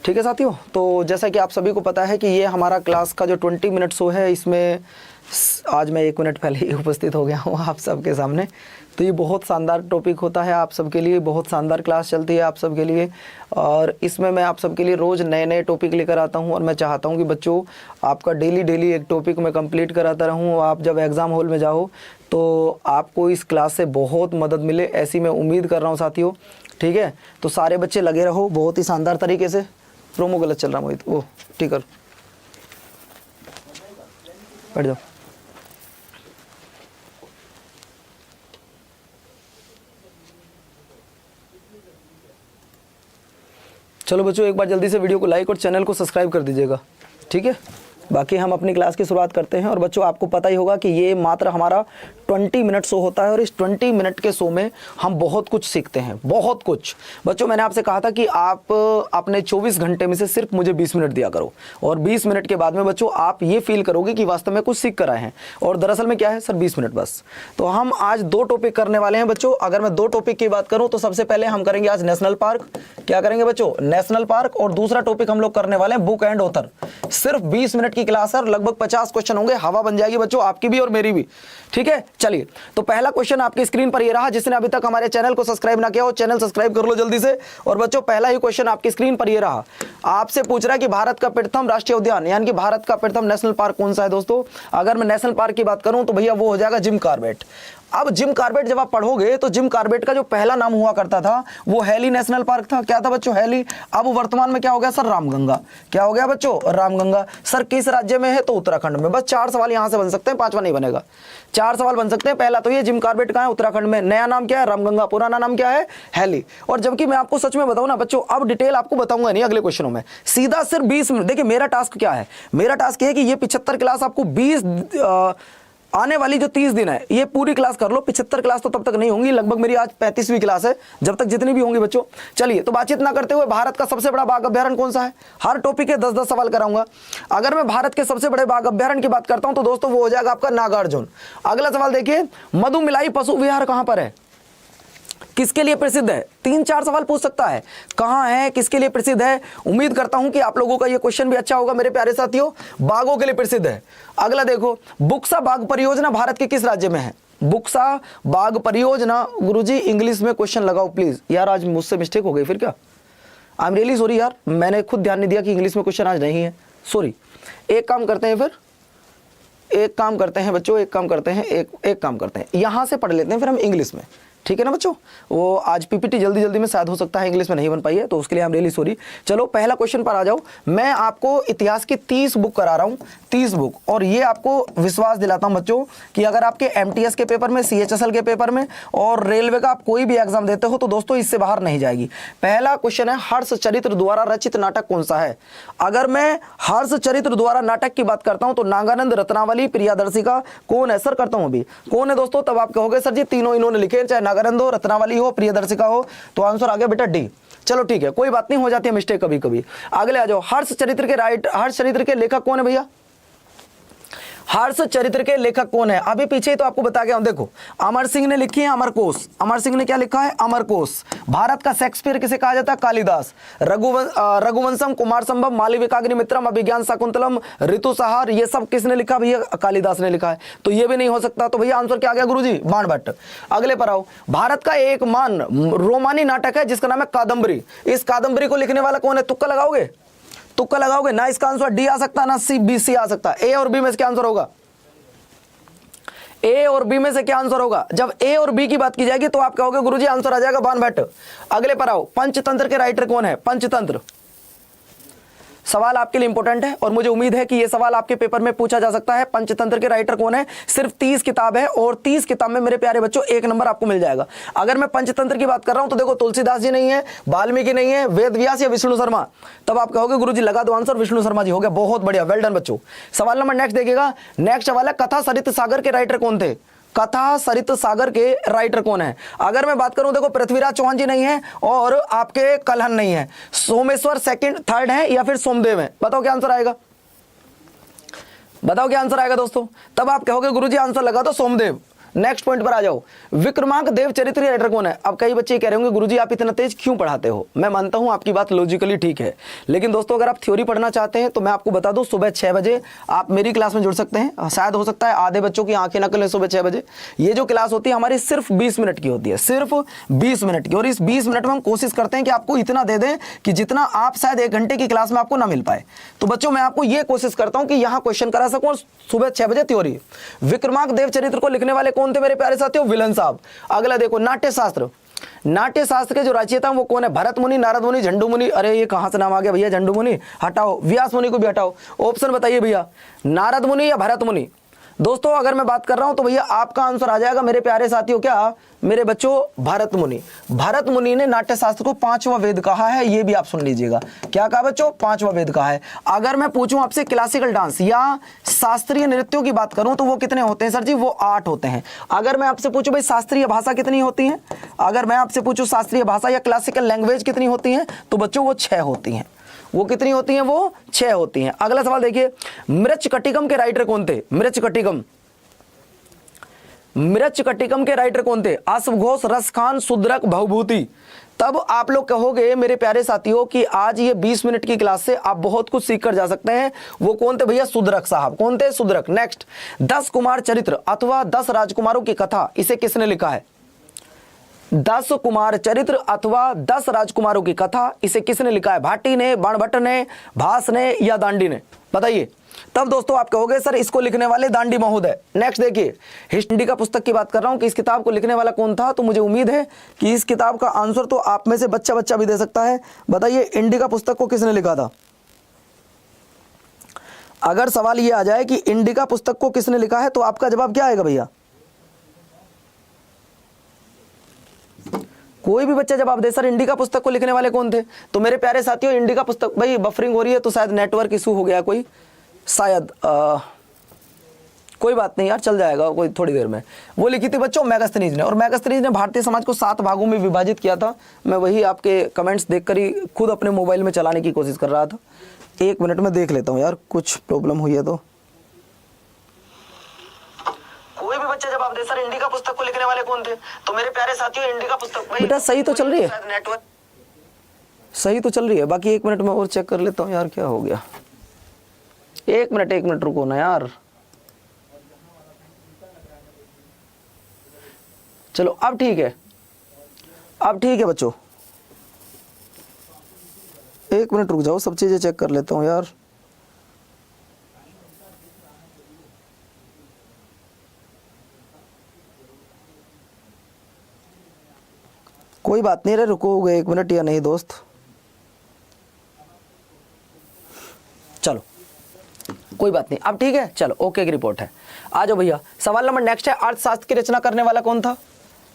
ठीक है साथियों, तो जैसा कि आप सभी को पता है कि ये हमारा क्लास का जो 20 मिनट शो है, इसमें आज मैं 1 मिनट पहले ही उपस्थित हो गया हूँ आप सबके सामने। तो ये बहुत शानदार टॉपिक होता है आप सबके लिए, बहुत शानदार क्लास चलती है आप सबके लिए, और इसमें मैं आप सबके लिए रोज़ नए नए टॉपिक लेकर आता हूँ। और मैं चाहता हूँ कि बच्चों आपका डेली एक टॉपिक मैं कंप्लीट कराता रहूँ। आप जब एग्ज़ाम हॉल में जाओ तो आपको इस क्लास से बहुत मदद मिले, ऐसी मैं उम्मीद कर रहा हूँ साथियों। ठीक है, तो सारे बच्चे लगे रहो बहुत ही शानदार तरीके से। प्रोमो गलत चल रहा मोहित, वो ठीक है, बैठ जाओ। चलो बच्चों, एक बार जल्दी से वीडियो को लाइक और चैनल को सब्सक्राइब कर दीजिएगा। ठीक है, बाकी हम अपनी क्लास की शुरुआत करते हैं। और बच्चों आपको पता ही होगा कि ये मात्र हमारा 20 मिनट शो होता है, और इस 20 मिनट के शो में हम बहुत कुछ सीखते हैं, बहुत कुछ। बच्चों मैंने आपसे कहा था कि आप अपने 24 घंटे में से सिर्फ मुझे 20 मिनट दिया करो, और 20 मिनट के बाद में बच्चों आप ये फील करोगे कि वास्तव में कुछ सीख कर आए हैं। और दरअसल में क्या है सर, 20 मिनट बस। तो हम आज 2 टॉपिक करने वाले हैं बच्चों। अगर मैं 2 टॉपिक की बात करूं तो सबसे पहले हम करेंगे आज नेशनल पार्क। क्या करेंगे बच्चों? National park. और दूसरा टॉपिक हम लोग करने वाले हैं बुक एंड ऑथर। सिर्फ 20 मिनट की क्लास है, लगभग 50 क्वेश्चन होंगे, हवा बन जाएगी बच्चों आपकी भी और मेरी भी। ठीक है, चलिए तो पहला क्वेश्चन आपकी स्क्रीन पर ये रहा। जिसने अभी तक हमारे चैनल को सब्सक्राइब ना किया हो, चैनल सब्सक्राइब कर लो जल्दी से। और बच्चों पहला ही क्वेश्चन आपकी स्क्रीन पर ये रहा, आपसे पूछ रहा है कि भारत का प्रथम राष्ट्रीय उद्यान यानी कि भारत का प्रथम नेशनल पार्क कौन सा है दोस्तों? अगर मैं नेशनल पार्क की बात करूं तो भैया वो हो जाएगा जिम कॉर्बेट। अब जिम कॉर्बेट जब आप पढ़ोगे तो जिम कॉर्बेट का जो पहला नाम हुआ करता था वो हैली नेशनल पार्क था। क्या था बच्चों? हैली। अब वर्तमान में क्या हो गया सर? रामगंगा। क्या हो गया बच्चों? रामगंगा। सर किस राज्य में है? तो उत्तराखंड में। बस 4 सवाल यहां से बन सकते हैं, 5वां नहीं बनेगा। 4 सवाल बन सकते हैं। पहला तो ये जिम कॉर्बेट कहां है? उत्तराखंड में। नया नाम क्या है? रामगंगा। पुराना नाम क्या है? हैली। और जबकि मैं आपको सच में बताऊं ना बच्चों, अब डिटेल आपको बताऊंगा नहीं अगले क्वेश्चनों में, सीधा सिर्फ 20 मिनट। देखिए मेरा टास्क क्या है, मेरा टास्क ये है कि ये 75 क्लास आपको 20 आने वाली जो 30 दिन है ये पूरी क्लास कर लो। 75 क्लास तो तब तक नहीं होंगी, लगभग मेरी आज 35वीं क्लास है, जब तक जितनी भी होंगी बच्चों। चलिए तो बातचीत ना करते हुए, भारत का सबसे बड़ा बाघ अभ्यारण्य कौन सा है? हर टॉपिक के 10-10 सवाल कराऊंगा। अगर मैं भारत के सबसे बड़े बाघ अभ्यारण्य की बात करता हूं तो दोस्तों वो हो जाएगा आपका नागार्जुन। अगला सवाल देखिए, मधुमिलाई पशु विहार कहां पर है? किसके लिए प्रसिद्ध है? 3-4 सवाल पूछ सकता है, कहां है, किसके लिए प्रसिद्ध है। उम्मीद करता हूं कि आप लोगों का ये क्वेश्चन भी अच्छा होगा मेरे प्यारे साथियों। बाघों के लिए प्रसिद्ध है। अगला देखो, बुक्सा बाघ परियोजना भारत के किस राज्य में है? बुक्सा बाघ परियोजना। गुरुजी इंग्लिश में क्वेश्चन लगाओ प्लीज। यार आज मुझसे मिस्टेक हो गई फिर क्या? आई एम रियली सॉरी यार, मैंने खुद ध्यान नहीं दिया कि इंग्लिश में क्वेश्चन आज नहीं है, सॉरी। एक काम करते हैं फिर, एक काम करते हैं बच्चों, एक काम करते हैं, एक काम करते हैं, यहां से पढ़ लेते हैं फिर हम इंग्लिश में। ठीक है ना बच्चों? वो आज पीपीटी जल्दी में शायद हो सकता है इंग्लिश में नहीं बन पाई है, तो उसके लिए आई एम रियली सॉरी। चलो पहला क्वेश्चन पर आ जाओ। मैं आपको इतिहास की 30 बुक करा रहा हूं, 30 बुक। और ये आपको विश्वास दिलाता हूं बच्चों कि अगर आपके एमटीएस के पेपर में, सीएचएसएल के पेपर में और रेलवे का आप कोई भी एग्जाम देते हो तो दोस्तों इससे बाहर नहीं जाएगी। पहला क्वेश्चन है, हर्षचरित्र द्वारा रचित नाटक कौन सा है? अगर मैं हर्षचरित्र द्वारा नाटक की बात करता हूं तो नागानंद, रत्नावली, प्रियदर्शिका कौन है? सर करता हूं अभी, कौन है दोस्तों? तब आप कहोगे सर जी तीनों इन्होंने लिखे, चाहे नागानंद हो, रत्नावली हो, प्रियदर्शिका हो। तो आंसर आ गया बेटा डी। चलो ठीक है, कोई बात नहीं, हो जाती है मिस्टेक कभी कभी। अगले आ जाओ, हर्षचरित्र के लेखक कौन है भैया? हर्षचरित्र के लेखक कौन है? अभी पीछे ही तो आपको बता गया हूं। देखो अमर सिंह ने लिखी है अमरकोश। अमर सिंह ने क्या लिखा है? अमरकोश। भारत का शेक्सपियर किसे कहा जाता है? कालिदास। रघुवंशम, कुमार संभव, मालविकाग्निमित्रम, अभिज्ञान शाकुंतलम, ऋतुसंहार, ये सब किसने लिखा भैया? कालिदास ने लिखा है। तो ये भी नहीं हो सकता, तो भैया आंसर क्या आ गया गुरुजी? बाणभट्ट। अगले पर आओ, भारत का एक मान रोमानी नाटक है जिसका नाम है कादम्बरी। इस कादम्बरी को लिखने वाला कौन है? तुक्का लगाओगे? तुक्का लगाओगे ना? इसका आंसर डी आ सकता है ना सी, बी, सी आ सकता है। ए और बी में से क्या आंसर होगा? ए और बी में से क्या आंसर होगा? जब ए और बी की बात की जाएगी तो आप कहोगे गुरुजी आंसर आ जाएगा बाणभट्ट। अगले पर आओ, पंचतंत्र के राइटर कौन है? पंचतंत्र। सवाल आपके लिए इंपॉर्टेंट है और मुझे उम्मीद है कि यह सवाल आपके पेपर में पूछा जा सकता है। पंचतंत्र के राइटर कौन है? सिर्फ 30 किताब है और 30 किताब में मेरे प्यारे बच्चों 1 नंबर आपको मिल जाएगा। अगर मैं पंचतंत्र की बात कर रहा हूं तो देखो तुलसीदास जी नहीं है, वाल्मीकि नहीं है, वेद व्यास या विष्णु शर्मा। तब आप कहोगे गुरुजी लगा दो आंसर, विष्णु शर्मा जी। हो गया, बहुत बढ़िया, वेल डन बच्चों। सवाल नंबर नेक्स्ट देखिएगा। नेक्स्ट सवाल है, कथा सरित सागर के राइटर कौन थे? कथा सरित सागर के राइटर कौन है? अगर मैं बात करूं देखो पृथ्वीराज चौहान जी नहीं है और आपके कलहन नहीं है, सोमेश्वर सेकंड थर्ड है या फिर सोमदेव है। बताओ क्या आंसर आएगा? बताओ क्या आंसर आएगा दोस्तों? तब आप कहोगे गुरुजी आंसर लगा दो सोमदेव। नेक्स्ट पॉइंट पर आ जाओ। विक्रमांक देव चरित्र राइटर कौन है? अब कई बच्चे कह रहे होंगे गुरुजी आप इतना तेज क्यों पढ़ाते हो? मैं मानता हूं आपकी बात लॉजिकली ठीक है, लेकिन दोस्तों अगर आप थ्योरी पढ़ना चाहते हैं तो मैं आपको बता दूं सुबह 6 बजे आप मेरी क्लास में जुड़ सकते हैं। शायद हो सकता है आधे बच्चों की आंखें न खुलें सुबह 6 बजे। ये जो क्लास होती है हमारी सिर्फ 20 मिनट की होती है, सिर्फ 20 मिनट की, और इस 20 मिनट में हम कोशिश करते हैं कि आपको इतना दे दें कि जितना आप शायद 1 घंटे की क्लास में आपको ना मिल पाए। तो बच्चों मैं आपको यह कोशिश करता हूं कि यहां क्वेश्चन करा सकूं सुबह 6 बजे थ्योरी। विक्रमांक देव चरित्र को लिखने वाले कौन थे मेरे प्यारे साथियों? विलन साहब। अगला देखो नाट्य शास्त्र। नाट्य शास्त्र के जो रचयिता वो कौन है? भरत मुनि, नारद मुनि, झंडू मुनि। अरे ये कहां से नाम आ गया भैया? झंडू मुनि हटाओ, व्यास मुनि को भी हटाओ। ऑप्शन बताइए भैया, नारद मुनि या भरत मुनि? दोस्तों अगर मैं बात कर रहा हूं तो भैया आपका आंसर आ जाएगा मेरे प्यारे साथियों, क्या मेरे बच्चों? भरत मुनि। भरत मुनि ने नाट्य शास्त्र को 5वां वेद कहा है, ये भी आप सुन लीजिएगा। क्या कहा बच्चों? 5वां वेद कहा है। अगर मैं पूछूं आपसे क्लासिकल डांस या शास्त्रीय नृत्यों की बात करूं तो वो कितने होते हैं सर जी? वो 8 होते हैं। अगर मैं आपसे पूछूं भाई शास्त्रीय भाषा कितनी होती है, अगर मैं आपसे पूछूं शास्त्रीय भाषा या क्लासिकल लैंग्वेज कितनी होती है, तो बच्चों वो 6 होती हैं। वो कितनी होती हैं? वो 6 होती हैं। अगला सवाल देखिए, मृच्छकटिकम के राइटर कौन थे? मृच्छकटिकम, मृच्छकटिकम के राइटर कौन थे? अश्वघोष, रसखान, शूद्रक, भवभूति। तब आप लोग कहोगे मेरे प्यारे साथियों कि आज ये 20 मिनट की क्लास से आप बहुत कुछ सीख कर जा सकते हैं। वो कौन थे भैया? शूद्रक साहब। कौन थे? शूद्रक। नेक्स्ट, 10 कुमार चरित्र अथवा 10 राजकुमारों की कथा, इसे किसने लिखा है? 10 कुमार चरित्र अथवा 10 राजकुमारों की कथा, इसे किसने लिखा है? भाटी ने, बाणभट्ट ने, भास ने या दांडी ने? बताइए। तब दोस्तों आप कहोगे सर इसको लिखने वाले दांडी महोदय। नेक्स्ट देखिए, इंडिका पुस्तक की बात कर रहा हूं कि इस किताब को लिखने वाला कौन था, तो मुझे उम्मीद है कि इस किताब का आंसर तो आप में से बच्चा बच्चा भी दे सकता है। बताइए इंडिका पुस्तक को किसने लिखा था? अगर सवाल ये आ जाए कि इंडिका पुस्तक को किसने लिखा है तो आपका जवाब क्या आएगा भैया? कोई भी बच्चा जवाब दे सर इंडिका पुस्तक को लिखने वाले कौन थे। तो मेरे प्यारे साथियों इंडिका पुस्तक, भाई बफरिंग हो रही है तो शायद नेटवर्क इशू हो गया कोई, शायद कोई बात नहीं यार, चल जाएगा कोई थोड़ी देर में। वो लिखी थी बच्चों मैगस्थनीज ने, और मैगस्थनीज ने भारतीय समाज को 7 भागों में विभाजित किया था। मैं वही आपके कमेंट्स देखकर ही खुद अपने मोबाइल में चलाने की कोशिश कर रहा था। 1 मिनट में देख लेता हूँ यार, कुछ प्रॉब्लम हुई है तो। कोई भी बच्चा जवाब दे सर इंडिका पुस्तक को लिखने वाले कौन थे। तो मेरे प्यारे साथियों इंडिका पुस्तक, बेटा सही तो चल रही है, नेटवर्क सही तो चल रही है। बाकी 1 मिनट में और चेक कर लेता हूँ यार, क्या हो गया। 1 मिनट रुको ना यार। चलो अब ठीक है, अब ठीक है बच्चों। 1 मिनट रुक जाओ, सब चीजें चेक कर लेता हूँ यार। कोई बात नहीं रे, रुकोगे 1 मिनट या नहीं दोस्त? चलो कोई बात नहीं, अब ठीक है। चलो ओके की रिपोर्ट है। आ जाओ भैया, सवाल नंबर नेक्स्ट है, अर्थशास्त्र की रचना करने वाला कौन था?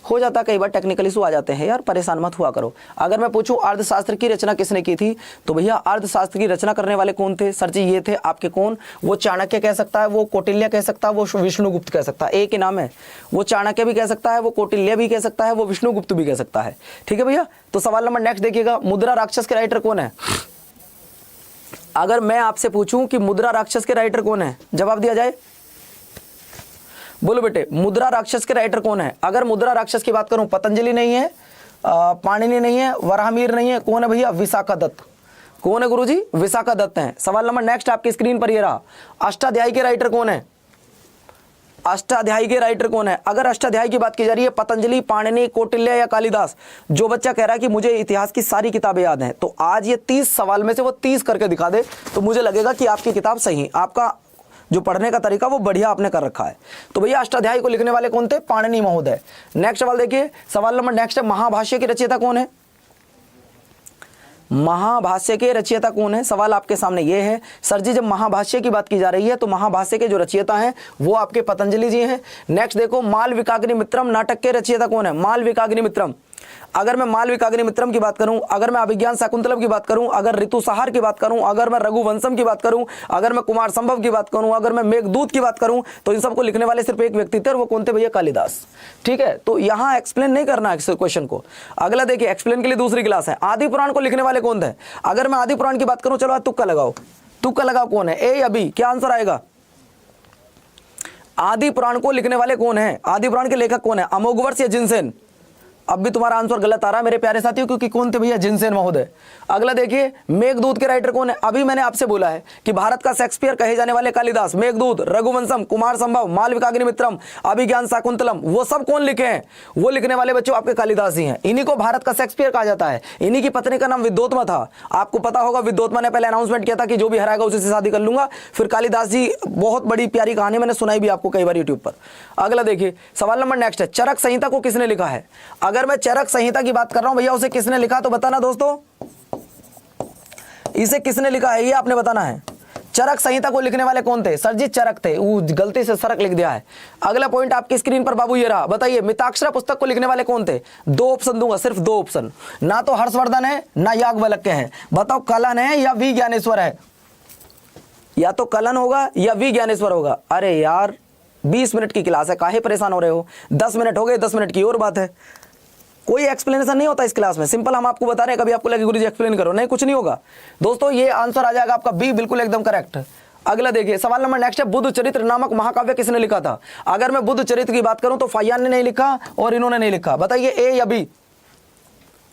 हो जाता कई बार टेक्निकल इशू आ जाते हैं यार, परेशान मत हुआ करो। अगर मैं पूछूं अर्थशास्त्र की रचना किसने की थी, तो भैया अर्थशास्त्र की रचना करने वाले कौन थे सर जी? ये थे आपके कौन? वो चाणक्य कह सकता है, वो कौटिल्य कह सकता है, वो विष्णुगुप्त कह सकता है। एक ही नाम है, वो चाणक्य भी कह सकता है, वो कौटिल्य भी कह सकता है, वो विष्णुगुप्त भी कह सकता है। ठीक है भैया। तो सवाल नंबर नेक्स्ट देखिएगा, मुद्रा राक्षस के राइटर कौन है? अगर मैं आपसे पूछूं कि मुद्रा राक्षस के राइटर कौन है, जवाब दिया जाए। बोलो बेटे, मुद्रा राक्षस के राइटर कौन है? अगर मुद्रा राक्षस की बात करूं, पतंजलि नहीं है, पाणिनि नहीं है, वराहमिहिर नहीं है, कौन है भैया? विशाखा दत्त। कौन है गुरुजी? विशाखा दत्त हैं। सवाल नंबर नेक्स्ट आपकी स्क्रीन पर ये रहा, अष्टाध्यायी के राइटर कौन है? अष्टाध्यायी के राइटर कौन है? अगर अष्टाध्यायी की बात की जा रही है, पतंजलि, पाणिनि, कौटिल्य या कालिदास? जो बच्चा कह रहा है कि मुझे इतिहास की सारी किताबें याद हैं, तो आज ये 30 सवाल में से वो 30 करके दिखा दे तो मुझे लगेगा कि आपकी किताब सही, आपका जो पढ़ने का तरीका वो बढ़िया आपने कर रखा है। तो भैया अष्टाध्यायी को लिखने वाले कौन थे? पाणिनि महोदय। नेक्स्ट सवाल देखिए, सवाल नंबर नेक्स्ट है, महाभाष्य के रचयिता कौन है? महाभाष्य के रचयिता कौन है? सवाल आपके सामने ये है सर जी, जब महाभाष्य की बात की जा रही है तो महाभाष्य के जो रचयिता हैं वो आपके पतंजलि जी हैं। नेक्स्ट देखो, मालविकाग्निमित्रम नाटक के रचयिता कौन है? मालविकाग्निमित्रम। अगर मैं मालविकाग्निमित्रम की बात करूं, अगर मैं अभिज्ञान शाकुंतलम की बात करूं, अगर ऋतुसंहार की बात करूं, अगर मैं रघुवंशम की बात करूं, अगर मैं कुमार संभव की बात करूं, अगर मैं मेघदूत की बात करूं, तो इन सबको लिखने वाले सिर्फ एक व्यक्ति थे और वो कौन थे भैया? कालिदास। ठीक है, तो यहां एक्सप्लेन नहीं करना है इस क्वेश्चन को। अगला देखिए, एक्सप्लेन के लिए दूसरी क्लास है। आदि पुराण को लिखने वाले कौन थे? अगर मैं आदि पुराण की बात करूं, चलो तुक्का लगाओ, तुक्का लगाओ, कौन है? ए या बी? क्या आंसर आएगा? आदि पुराण को लिखने वाले कौन है? आदि पुराण के लेखक कौन है? अमोघवर्ष या जिनसेन? अब भी तुम्हारा आंसर गलत आ रहा है मेरे प्यारे साथियों, क्योंकि कौन थे भैया? जिनसेन महोदय। अगला देखिए, मेघदूत के राइटर कौन है? अभी मैंने आपसे बोला है कि भारत का शेक्सपियर कहे जाने वाले कालिदास, मेघदूत, रघुवंशम, कुमार संभव, मालविकाग्निमित्रम, अभिज्ञान शाकुंतलम, वो सब कौन लिखे हैं? वो लिखने वाले बच्चों आपके कालिदास ही हैं। इन्हीं को भारत का शेक्सपियर कहा जाता है। इन्हीं की पत्नी का नाम विद्योत्मा था। आपको पता होगा विद्योत्मा ने पहले अनाउंसमेंट किया था कि जो भी हराएगा उसी से शादी कर लूंगा। फिर कालिदास जी, बहुत बड़ी प्यारी कहानी मैंने सुनाई भी आपको कई बार यूट्यूब पर। अगला देखिए, सवाल नंबर नेक्स्ट है, चरक संहिता को किसने लिखा है? अगर मैं चरक संहिता की बात कर रहा हूं भैया, उसे किसने लिखा तो बताना दोस्तों, इसे किसने लिखा है ये आपने बताना है। चरक संहिता को लिखने वाले कौन थे? सर जी चरक थे, गलती से सरक लिख दिया है। अगला पॉइंट आपकी स्क्रीन पर बाबू ये रहा, बताइए मिताक्षरा पुस्तक को लिखने वाले कौन थे? 2 ऑप्शन दूंगा, सिर्फ 2 ऑप्शन, ना तो हर्षवर्धन है ना याज्ञवल्क्य है। बताओ कलन है या वी ज्ञानेश्वर है? या तो कलन होगा या वी ज्ञानेश्वर होगा। अरे यार 20 मिनट की क्लास है, काहे परेशान हो रहे हो? 10 मिनट हो गए, 10 मिनट की और बात है। कोई एक्सप्लेनेशन नहीं होता इस क्लास में, सिंपल हम आपको बता रहे हैं। कभी आपको लगे गुरुजी एक्सप्लेन करो, नहीं, कुछ नहीं होगा दोस्तों। ये आंसर आ जाएगा आपका बी, बिल्कुल एकदम करेक्ट। अगला देखिए, सवाल नंबर नेक्स्ट है, बुद्ध चरित्र नामक महाकाव्य किसने लिखा था? अगर मैं बुद्ध चरित्र की बात करूं तो फायान ने नहीं लिखा और इन्होंने नहीं लिखा। बताइए ए या बी?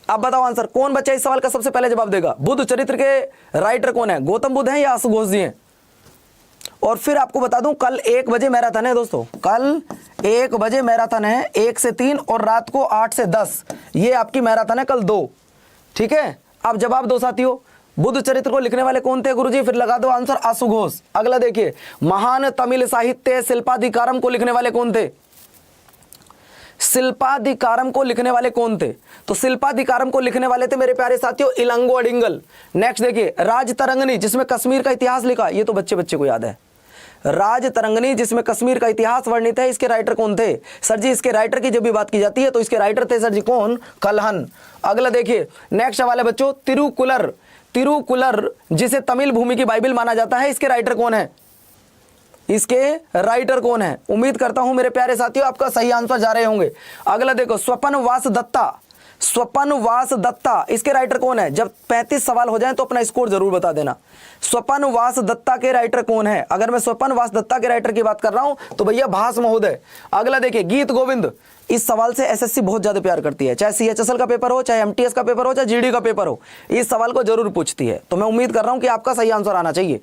आप बताओ आंसर, कौन बच्चा इस सवाल का सबसे पहले जवाब देगा? बुद्ध चरित्र के राइटर कौन है? गौतम बुद्ध है या आशुघोष जी हैं? और फिर आपको बता दूं, कल 1 बजे मैराथन है दोस्तों, कल 1 बजे मैराथन है, 1 से 3 और रात को 8 से 10, ये आपकी मैराथन है कल 2। ठीक है, अब जवाब दो साथियों, बुद्ध चरित्र को लिखने वाले कौन थे गुरुजी? फिर लगा दो आंसर, आशुघोष। अगला देखिए, महान तमिल साहित्य शिल्पाधिकारम को लिखने वाले कौन थे? शिल्पाधिकारम को लिखने वाले कौन थे? तो शिल्पाधिकारम को लिखने वाले थे मेरे प्यारे साथियों इलंगो अडिंगल। नेक्स्ट देखिए, राजतरंगिणी जिसमें कश्मीर का इतिहास लिखा, ये तो बच्चे बच्चे को याद है। राजतरंगिणी जिसमें कश्मीर का इतिहास वर्णित है, इसके राइटर कौन थे? सर जी इसके राइटर की जब भी बात की जाती है तो इसके राइटर थे सर जी कौन? कल्हन। अगला देखिए, नेक्स्ट सवाल है बच्चों, तिरुकुलर, तिरुकुलर जिसे तमिल भूमि की बाइबल माना जाता है, इसके राइटर कौन है? इसके राइटर कौन है? उम्मीद करता हूं मेरे प्यारे साथियों आपका सही आंसर जा रहे होंगे। अगला देखो, स्वपन वास दत्ता, स्वपन वास दत्ता, इसके राइटर कौन है? जब 35 सवाल हो जाएं तो अपना स्कोर जरूर बता देना। स्वपन वास दत्ता के राइटर कौन है? अगर मैं स्वपन वास दत्ता के राइटर की बात कर रहा हूं तो भैया भास महोदय। अगला देखिए, गीत गोविंद, इस सवाल से एसएससी बहुत ज्यादा प्यार करती है, चाहे सीएचएसएल का पेपर हो, चाहे एमटीएस का पेपर हो, चाहे जीडी का पेपर हो, इस सवाल को जरूर पूछती है। तो मैं उम्मीद कर रहा हूं कि आपका सही आंसर आना चाहिए।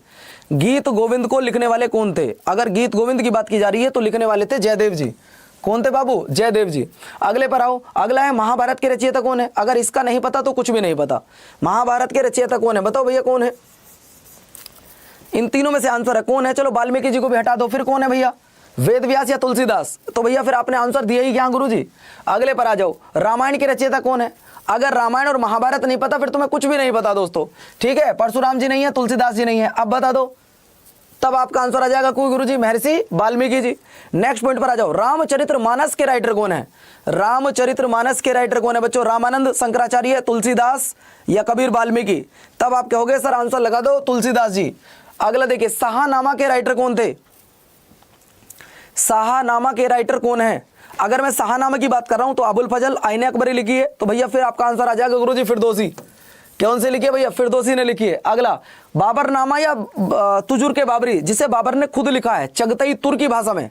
गीत गोविंद को लिखने वाले कौन थे? अगर गीत गोविंद की बात की जा रही है तो लिखने वाले थे जयदेव जी। कौन थे बाबू? जयदेव जी। अगले पर आओ, अगला है महाभारत के रचयिता कौन है? अगर इसका नहीं पता तो कुछ भी नहीं पता। महाभारत के रचयिता कौन है? बताओ भैया कौन है? इन तीनों में से आंसर है, कौन है? चलो वाल्मीकि जी को भी हटा दो, फिर कौन है भैया? वेदव्यास या तुलसीदास? तो भैया फिर आपने आंसर दिया ही क्या गुरुजी? अगले पर आ जाओ, रामायण के रचयिता कौन है? अगर रामायण और महाभारत नहीं पता फिर तुम्हें कुछ भी नहीं पता दोस्तों। ठीक है, परशुराम जी नहीं है, तुलसीदास जी नहीं है, अब बता दो, तब आपका आंसर आ जाएगा कोई गुरुजी? महर्षि वाल्मीकि जी। नेक्स्ट पॉइंट पर आ जाओ, रामचरितमानस के राइटर कौन है? रामचरितमानस के राइटर कौन है बच्चों? रामानंद, शंकराचार्य, तुलसीदास या कबीर वाल्मीकि? तब आप कहोगे सर आंसर लगा दो तुलसीदास जी। अगला देखिए, शाहनामा के राइटर कौन थे? शाहनामा के राइटर कौन है? अगर मैं शाहनामा की बात कर रहा हूं तो अबुल फजल, आईन अकबरी लिखी है, तो भैया फिर आपका आंसर आ जाएगा गुरुजी फिरदौसी। कौन से लिखी है भैया? फिरदौसी ने लिखी है। अगला, बाबरनामा या तुजुर के बाबरी, जिसे बाबर ने खुद लिखा है चगतई तुर्की भाषा में।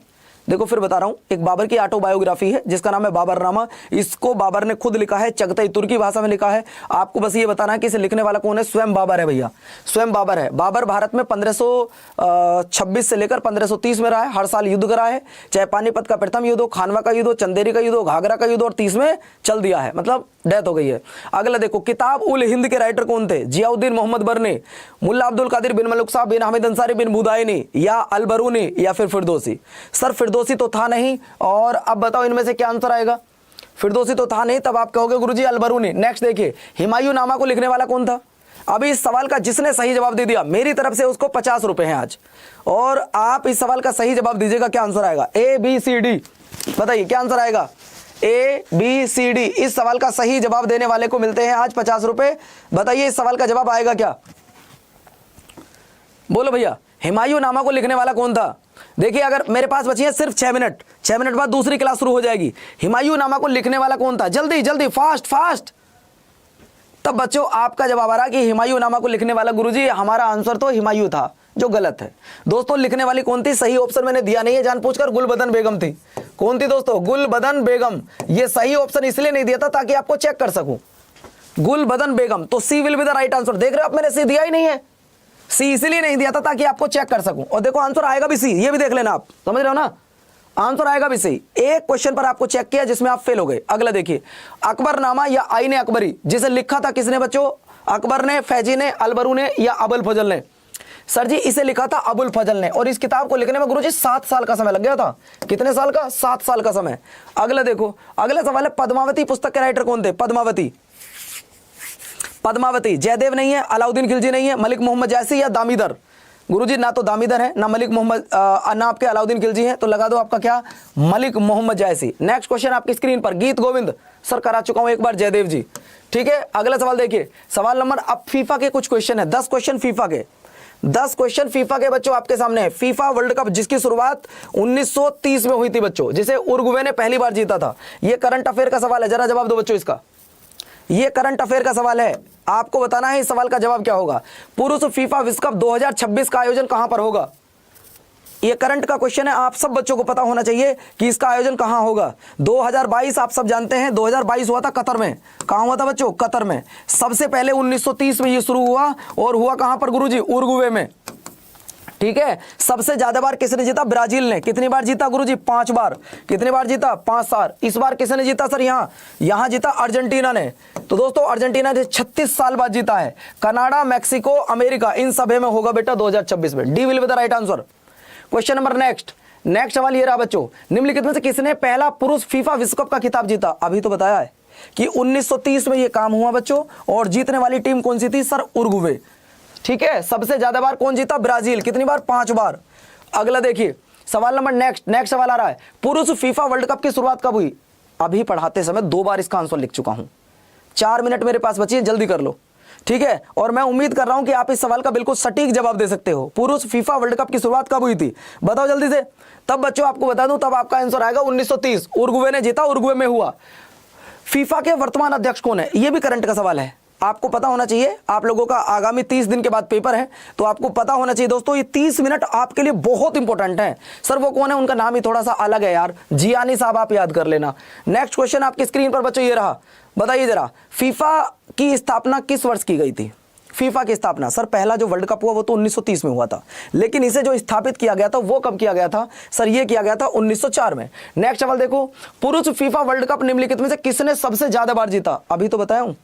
देखो फिर बता रहा हूं, एक बाबर की ऑटोबायोग्राफी है जिसका नाम है बाबरनामा, इसको बाबर ने खुद लिखा है, चगतई तुर्की भाषा में लिखा है। आपको बस ये बताना है कि इसे लिखने वाला कौन है? स्वयं बाबर है भैया, स्वयं बाबर है। बाबर भारत में 1526 से लेकर 1530 में रहा है, हर साल युद्ध करा है, चाहे पानीपत का प्रथम युद्ध हो, खानवा का युद्ध हो, चंदेरी का युद्ध हो, घाघरा का युद्ध और 30 में चल दिया है, मतलब डेथ हो गई है। अगला देखो, किताब उल हिंद के राइटर कौन थे? जियाउद्दीन मोहम्मद बरनी, मुल्ला अब्दुल कादिर बिन मलुक साहब, बिन हामिद अंसारी, बिन बुदायनी या अलबरूनी या फिर फिरदौसी? सर फिरदौसी तो था नहीं, और अब बताओ इनमें से क्या आंसर आएगा? फिरदौसी तो था नहीं, तब आप कहोगे गुरुजी अलबरूनी। नेक्स्ट देखिए, हुमायूं नामा को लिखने वाला कौन था? अभी इस सवाल का जिसने सही जवाब दे दिया मेरी तरफ से उसको 50 रुपए हैं आज, और आप इस सवाल का सही जवाब दीजिएगा। क्या आंसर आएगा? ए बी सी डी, बताइए क्या आंसर आएगा? A B C D. इस सवाल का सही जवाब देने वाले को मिलते हैं आज 50 रुपए। बताइए इस सवाल का जवाब आएगा क्या? बोलो भैया, हुमायूं नामा को लिखने वाला कौन था? देखिए अगर मेरे पास बची है सिर्फ 6 मिनट, 6 मिनट बाद दूसरी क्लास शुरू हो जाएगी। हुमायूं नामा को लिखने वाला कौन था? जल्दी जल्दी, फास्ट फास्ट। तब बच्चों आपका जवाब आ रहा कि हुमायूं नामा को लिखने वाला गुरुजी हमारा आंसर तो हुमायूं था। जो गलत है। दोस्तों लिखने वाली कौन थी? सही ऑप्शन मैंने दिया नहीं है जानबूझकर, गुलबदन बेगम थी। कौन थी दोस्तों? गुलबदन बेगम। ये सही ऑप्शन इसलिए नहीं दिया था ताकि आपको चेक कर सकूं, गुलबदन बेगम। तो she will be the right answer. देख रहे हो आप, मैंने सी दिया ही नहीं है, सी इसलिए नहीं दिया था ताकि आपको चेक कर सकूं। और देखो आंसर आएगा भी सी, ये भी देख लेना आप, समझ रहे हो ना, आंसर आएगा भी सही। एक क्वेश्चन पर आपको चेक किया जिसमें आप फेल हो गए। अगला देखिए, अकबरनामा या आईन अकबरी जिसे लिखा था किसने बच्चों? अकबर ने, फैजी ने, अलबरू ने या अबुल फजल ने? सर जी इसे लिखा था अबुल फजल ने, और इस किताब को लिखने में गुरुजी 7 साल का समय लग गया था। कितने साल का? 7 साल का समय। अगला देखो, अगला सवाल है पद्मावती पुस्तक के राइटर कौन थे? पद्मावती, पद्मावती जयदेव नहीं है, अलाउद्दीन खिलजी नहीं है, मलिक मोहम्मद जायसी या दामीदर? गुरुजी ना तो दामीदर है, ना मलिक मोहम्मद, ना आपके अलाउद्दीन खिलजी है, तो लगा दो आपका क्या? मलिक मोहम्मद जायसी। नेक्स्ट क्वेश्चन आपकी स्क्रीन पर, गीत गोविंद सर करा चुका हूं एक बार, जयदेव जी, ठीक है। अगला सवाल देखिए, सवाल नंबर, अब फीफा के कुछ क्वेश्चन है, 10 क्वेश्चन फीफा के, 10 क्वेश्चन फीफा के बच्चों आपके सामने है। फीफा वर्ल्ड कप जिसकी शुरुआत 1930 में हुई थी बच्चों, जिसे उरुग्वे ने पहली बार जीता था। यह करंट अफेयर का सवाल है, जरा जवाब दो बच्चों इसका। यह करंट अफेयर का सवाल है, आपको बताना है इस सवाल का जवाब क्या होगा। पुरुष फीफा विश्व कप 2026 का आयोजन कहां पर होगा? यह करंट का क्वेश्चन है, आप सब बच्चों को पता होना चाहिए कि इसका आयोजन कहां होगा। 2022 आप सब जानते हैं, 2022 हुआ था कतर में। कहां हुआ था बच्चों? कतर में। सबसे पहले 1930 में यह शुरू हुआ, और हुआ कहां पर गुरुजी? उरुग्वे में, ठीक है। सबसे ज्यादा बार किसने जीता? ब्राजील ने। कितनी बार जीता गुरुजी? 5 बार। कितनी बार जीता? 5 बार। इस बार किसने जीता सर? यहां जीता अर्जेंटीना ने। तो दोस्तों अर्जेंटीना ने 36 साल बाद जीता है। कनाडा, मैक्सिको, अमेरिका, इन सभी में होगा बेटा 2026 में। D will be the right answer. Question number next सवाल ये रहा बच्चों, निम्नलिखित में से किसने पहला पुरुष फीफा विश्व कप का खिताब जीता? अभी तो बताया है कि 1930 में यह काम हुआ बच्चों, और जीतने वाली टीम कौन सी थी? सर उरुग्वे, ठीक है। सबसे ज्यादा बार कौन जीता? ब्राजील। कितनी बार? 5 बार। अगला देखिए, सवाल नंबर नेक्स्ट सवाल आ रहा है, पुरुष फीफा वर्ल्ड कप की शुरुआत कब हुई? अभी पढ़ाते समय 2 बार इसका आंसर लिख चुका हूं। 4 मिनट मेरे पास बची है, जल्दी कर लो, ठीक है। और मैं उम्मीद कर रहा हूं कि आप इस सवाल का बिल्कुल सटीक जवाब दे सकते हो। पुरुष फीफा वर्ल्ड कप की शुरुआत कब हुई थी? बताओ जल्दी से। तब बच्चों आपको बता दूं, तब आपका आंसर आएगा 1930। उरुग्वे ने जीता, उरुग्वे में हुआ। फीफा के वर्तमान अध्यक्ष कौन है? यह भी करंट का सवाल है, आपको पता होना चाहिए। आप लोगों का आगामी 30 दिन के बाद पेपर है, तो आपको पता होना चाहिए दोस्तों। ये 30 मिनट आपके लिए बहुत इंपॉर्टेंट है। सर वो कौन है? उनका नाम ही थोड़ा सा अलग है यार, जियानी साहब, आप याद कर लेना। नेक्स्ट क्वेश्चन आपकी स्क्रीन पर बच्चों ये रहा, बताइए जरा, फीफा की स्थापना किस वर्ष की गई थी? फीफा की स्थापना सर, पहला जो वर्ल्ड कप हुआ वो तो 1930 में हुआ था, लेकिन इसे जो स्थापित किया गया था वो कब किया गया था? सर ये किया गया था 1904 में। नेक्स्ट सवाल देखो, पुरुष फीफा वर्ल्ड कप निम्नलिखित में से किसने सबसे ज्यादा बार जीता? अभी तो बताया हूं,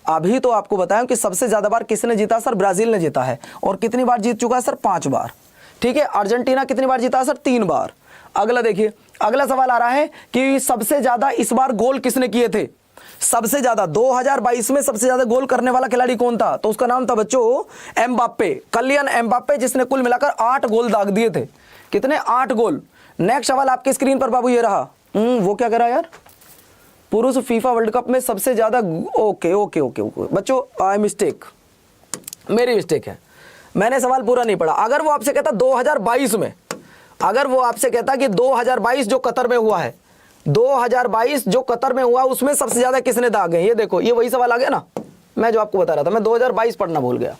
अभी तो आपको बताया कि सबसे ज्यादा बार किसने जीता? सर ब्राजील ने जीता है। और कितनी बार जीत चुका है? सर 5 बार, ठीक है। अर्जेंटीना कितनी बार जीता है? सर 3 बार। अगला देखिए, अगला सवाल आ रहा है कि सबसे ज्यादा इस बार गोल किसने किए थे? सबसे ज्यादा 2022 में सबसे ज्यादा गोल करने वाला खिलाड़ी कौन था? तो उसका नाम था बच्चों एम्बाप्पे, किलियन एम्बाप्पे, जिसने कुल मिलाकर 8 गोल दाग दिए थे। कितने? 8 गोल। नेक्स्ट सवाल आपकी स्क्रीन पर बाबू ये रहा, वो क्या कर रहा है यार? पुरुष फीफा वर्ल्ड कप में सबसे ज्यादा, ओके बच्चों, आई मिस्टेक, मेरी मिस्टेक है, मैंने सवाल पूरा नहीं पढ़ा। अगर वो आपसे कहता 2022 में, अगर वो आपसे कहता कि 2022 जो कतर में हुआ है, 2022 जो कतर में हुआ उसमें सबसे ज्यादा किसने दागे? ये देखो, ये वही सवाल आ गया ना, मैं जो आपको बता रहा था, मैं 2022 पढ़ना भूल गया।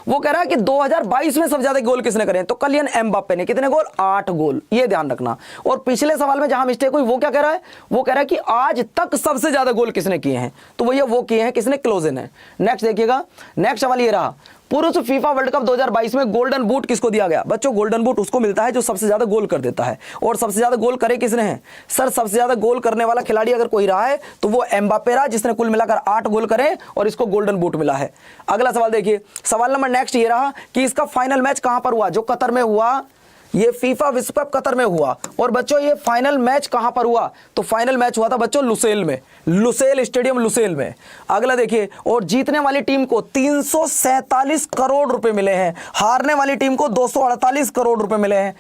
वो कह रहा है कि 2022 में सबसे ज्यादा गोल किसने करे? तो किलियन एम्बाप्पे ने। कितने गोल? 8 गोल, ये ध्यान रखना। और पिछले सवाल में जहां मिस्टेक हुई वो क्या कह रहा है? वो कह रहा है कि आज तक सबसे ज्यादा गोल किसने किए हैं? तो भैया वो किए हैं किसने? क्लोजन ने। नेक्स्ट देखिएगा, नेक्स्ट सवाल ये रहा, पुरुष फीफा वर्ल्ड कप 2022 में गोल्डन बूट किसको दिया गया? बच्चों गोल्डन बूट उसको मिलता है जो सबसे ज्यादा गोल कर देता है। और सबसे ज्यादा गोल करे किसने है? सर सबसे ज्यादा गोल करने वाला खिलाड़ी अगर कोई रहा है तो वो एम्बाप्पे रहा, जिसने कुल मिलाकर 8 गोल करे और इसको गोल्डन बूट मिला है। अगला सवाल देखिए, सवाल नंबर नेक्स्ट ये रहा कि इसका फाइनल मैच कहां पर हुआ? जो कतर में हुआ, ये फीफा विश्व कप कतर में हुआ। और बच्चों ये फाइनल मैच कहां पर हुआ? तो फाइनल मैच हुआ था बच्चों लुसेल में, लुसेल स्टेडियम, लुसेल में। अगला देखिए, और जीतने वाली टीम को 347 करोड़ रुपए मिले हैं, हारने वाली टीम को 248 करोड़ रुपए मिले हैं।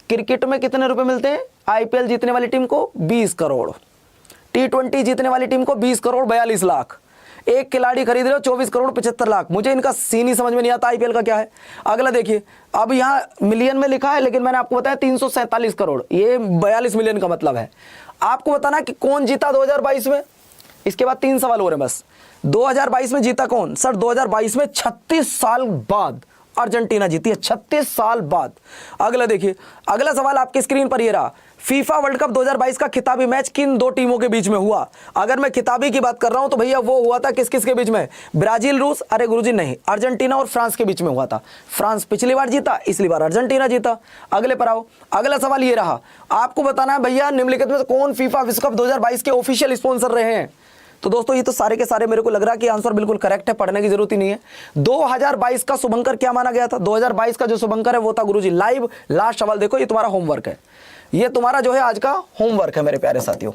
क्रिकेट में कितने रुपए मिलते हैं? आईपीएल जीतने वाली टीम को 20 करोड़, T20 जीतने वाली टीम को 20 करोड़ 42 लाख, एक खिलाड़ी खरीद रहे हो 24 करोड़ 75 लाख। मुझे इनका सीन ही समझ में नहीं आता आईपीएल का क्या है। अगला देखिए, अब यहां मिलियन में लिखा है, लेकिन मैंने आपको बताया 347 करोड़, ये 42 मिलियन का मतलब है। आपको बताना कि कौन जीता 2022 में। इसके बाद 3 सवाल हो रहे हैं बस। 2022 में जीता कौन? सर 2022 में 36 साल बाद अर्जेंटीना जीती है 36 साल बाद। अगला देखिए, अगला सवाल आपकी स्क्रीन पर ये रहा, फीफा वर्ल्ड कप 2022 का खिताबी मैच किन दो टीमों के बीच में हुआ? अगर मैं खिताबी की बात कर रहा हूं तो भैया वो हुआ था किस किस के बीच में? ब्राजील रूस, अरे गुरुजी नहीं, अर्जेंटीना और फ्रांस के बीच में हुआ था। फ्रांस पिछली बार जीता, इसलिए बार अर्जेंटीना जीता। अगले पर आओ, अगला सवाल ये रहा, आपको बताना है भैया निम्नलिखित में से कौन फीफा विश्व कप 2022 के ऑफिशियल स्पॉन्सर रहे हैं? तो दोस्तों ये तो सारे के सारे मेरे को लग रहा है कि आंसर बिल्कुल करेक्ट है, पढ़ने की जरूरत ही नहीं है। 2022 का शुभंकर क्या माना गया था? 2022 का जो शुभंकर है वो था गुरुजी लाइव। लास्ट सवाल देखो, ये तुम्हारा होमवर्क है, ये तुम्हारा जो है आज का होमवर्क है मेरे प्यारे साथियों।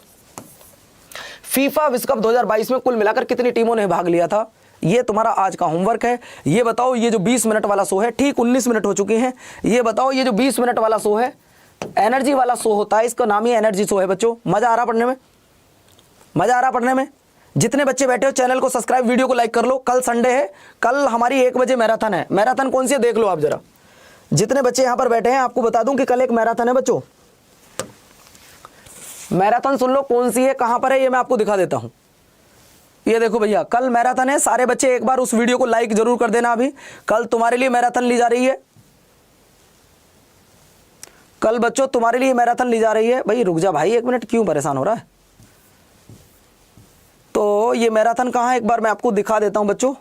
फीफा विश्व कप 2022 में कुल मिलाकर कितनी टीमों ने भाग लिया था? ये तुम्हारा आज का होमवर्क है। ये बताओ, ये जो 20 मिनट वाला शो है, ठीक 19 मिनट हो चुके हैं, ये बताओ ये जो 20 मिनट वाला शो है, एनर्जी वाला शो होता है, इसका नाम ही एनर्जी शो है बच्चों। मजा आ रहा पढ़ने में? मजा आ रहा पढ़ने में? जितने बच्चे बैठे हो चैनल को सब्सक्राइब, वीडियो को लाइक कर लो। कल संडे है, कल हमारी 1 बजे मैराथन है। मैराथन कौन सी है देख लो आप जरा, जितने बच्चे यहां पर बैठे हैं आपको बता दूं कि कल एक मैराथन है बच्चों। मैराथन सुन लो कौन सी है, कहां पर है, ये मैं आपको दिखा देता हूं। ये देखो भैया, कल मैराथन है। सारे बच्चे एक बार उस वीडियो को लाइक जरूर कर देना। अभी कल तुम्हारे लिए मैराथन ली जा रही है, कल बच्चों तुम्हारे लिए मैराथन ली जा रही है। भाई रुक जा भाई 1 मिनट, क्यों परेशान हो रहा है? तो ये मैराथन कहाँ है एक बार मैं आपको दिखा देता हूं बच्चों।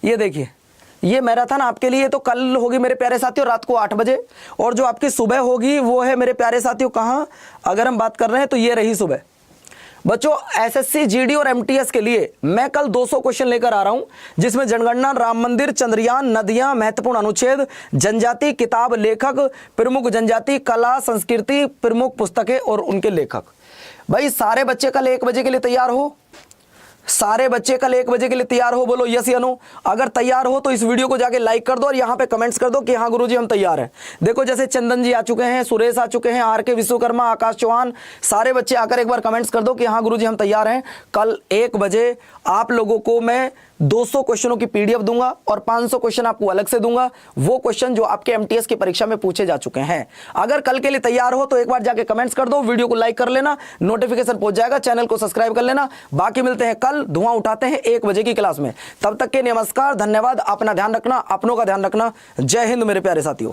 ये देखिए, ये मैराथन आपके लिए तो कल होगी मेरे प्यारे साथियों रात को 8 बजे, और जो आपकी सुबह होगी वो है मेरे प्यारे साथियों कहाँ, अगर हम बात कर रहे हैं तो ये रही सुबह। बच्चों एसएससी, जीडी और एमटीएस के लिए मैं कल 200 क्वेश्चन लेकर आ रहा हूं, जिसमें जनगणना, राम मंदिर, चंद्रयान, नदियां, महत्वपूर्ण अनुच्छेद, जनजाति, किताब, लेखक, प्रमुख जनजाति, कला, संस्कृति, प्रमुख पुस्तकें और उनके लेखक। भाई सारे बच्चे कल 1 बजे के लिए तैयार हो, सारे बच्चे कल 1 बजे के लिए तैयार हो, बोलो यस या नो। अगर तैयार हो तो इस वीडियो को जाके लाइक कर दो और यहाँ पे कमेंट्स कर दो कि हाँ गुरुजी हम तैयार हैं। देखो जैसे चंदन जी आ चुके हैं, सुरेश आ चुके हैं, आर के विश्वकर्मा, आकाश चौहान, सारे बच्चे आकर एक बार कमेंट्स कर दो कि हाँ गुरुजी हम तैयार हैं। कल 1 बजे आप लोगों को मैं 200 क्वेश्चनों की पीडीएफ दूंगा और 500 क्वेश्चन आपको अलग से दूंगा, वो क्वेश्चन जो आपके एमटीएस की परीक्षा में पूछे जा चुके हैं। अगर कल के लिए तैयार हो तो एक बार जाके कमेंट्स कर दो, वीडियो को लाइक कर लेना, नोटिफिकेशन पहुंच जाएगा, चैनल को सब्सक्राइब कर लेना। बाकी मिलते हैं कल, धुआं उठाते हैं 1 बजे की क्लास में। तब तक के नमस्कार, धन्यवाद, अपना ध्यान रखना, अपनों का ध्यान रखना। जय हिंद मेरे प्यारे साथियों।